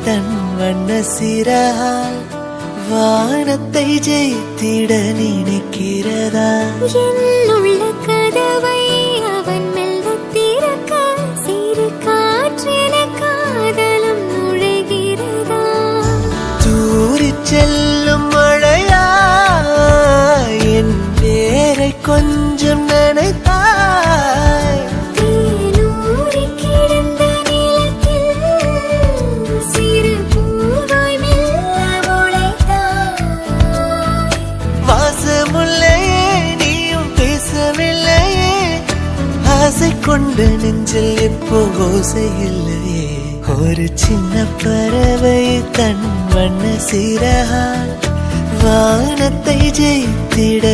தன் வண்ண சிறகால் வானத்தை ஜெயித்திட நினைக்கிறதா? என்னுள்ள கதவை அவன் மெல்ல திறக்க சிறு காற்றென காதலும் நுழைகிறதா? தூரிச் செல்லும் மழையா என் பேரை கொஞ்சம் நினைத்தாய். தேனூறி கிடந்த நிலத்தில் சிறு பூவாய் மெல்ல முளைத்தாய். வாசமுல்லையே நீயும் பேசவில்லையே, ஆசை கொண்ட நெஞ்சில் எப்போ ஓசை இல்லையே. ஒரு சின்ன பறவை தன் வண்ண சிறகால் வானத்தை ஜெயித்திட